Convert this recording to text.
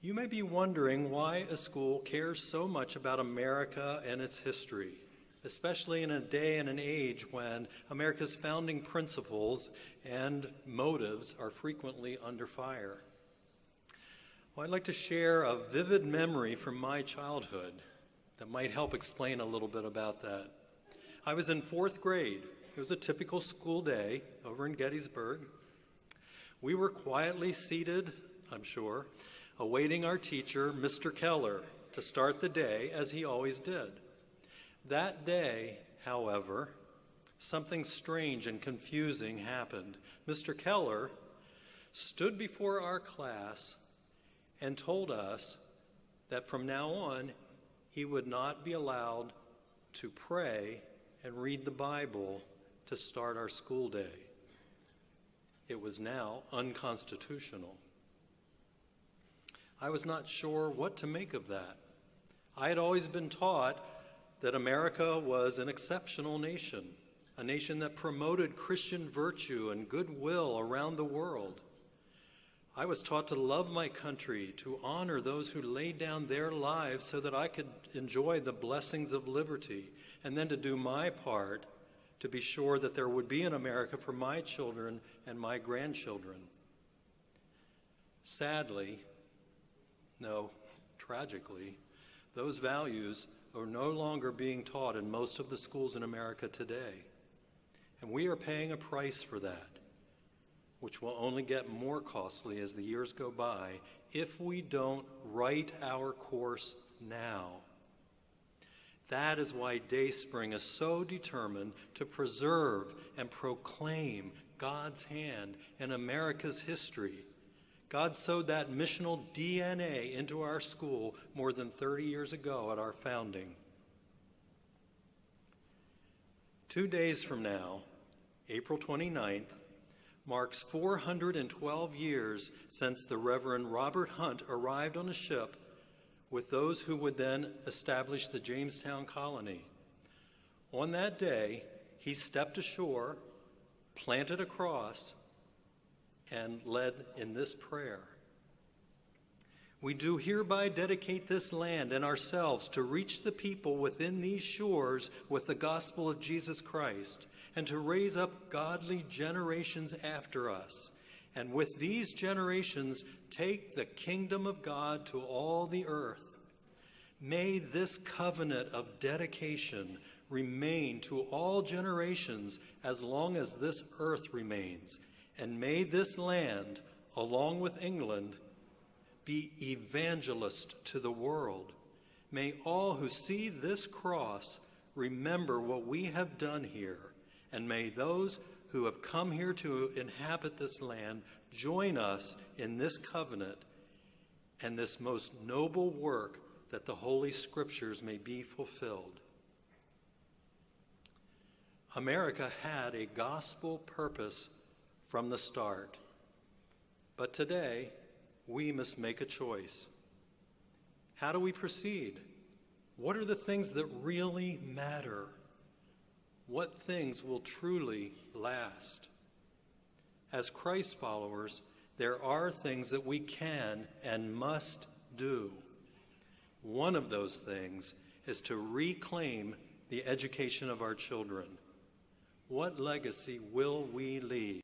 You may be wondering why a school cares so much about America and its history, especially in a day and an age when America's founding principles and motives are frequently under fire. Well, I'd like to share a vivid memory from my childhood that might help explain a little bit about that. I was in fourth grade. It was a typical school day over in Gettysburg. We were quietly seated, I'm sure, awaiting our teacher, Mr. Keller, to start the day as he always did. That day, however, something strange and confusing happened. Mr. Keller stood before our class and told us that from now on, he would not be allowed to pray and read the Bible to start our school day. It was now unconstitutional. I was not sure what to make of that. I had always been taught that America was an exceptional nation, a nation that promoted Christian virtue and goodwill around the world. I was taught to love my country, to honor those who laid down their lives so that I could enjoy the blessings of liberty, and then to do my part to be sure that there would be an America for my children and my grandchildren. Sadly, no, tragically, those values are no longer being taught in most of the schools in America today. And we are paying a price for that, which will only get more costly as the years go by if we don't right our course now. That is why Dayspring is so determined to preserve and proclaim God's hand in America's history. God sowed that missional DNA into our school more than 30 years ago at our founding. 2 days from now, April 29th, marks 412 years since the Reverend Robert Hunt arrived on a ship with those who would then establish the Jamestown colony. On that day, he stepped ashore, planted a cross, and led in this prayer. We do hereby dedicate this land and ourselves to reach the people within these shores with the gospel of Jesus Christ, and to raise up godly generations after us, and with these generations take the kingdom of God to all the earth. May this covenant of dedication remain to all generations as long as this earth remains, and may this land, along with England, be evangelist to the world. May all who see this cross remember what we have done here, and may those who have come here to inhabit this land join us in this covenant and this most noble work that the Holy Scriptures may be fulfilled. America had a gospel purpose from the start, but today we must make a choice. How do we proceed? What are the things that really matter? What things will truly last? As Christ followers, there are things that we can and must do. One of those things is to reclaim the education of our children. What legacy will we leave?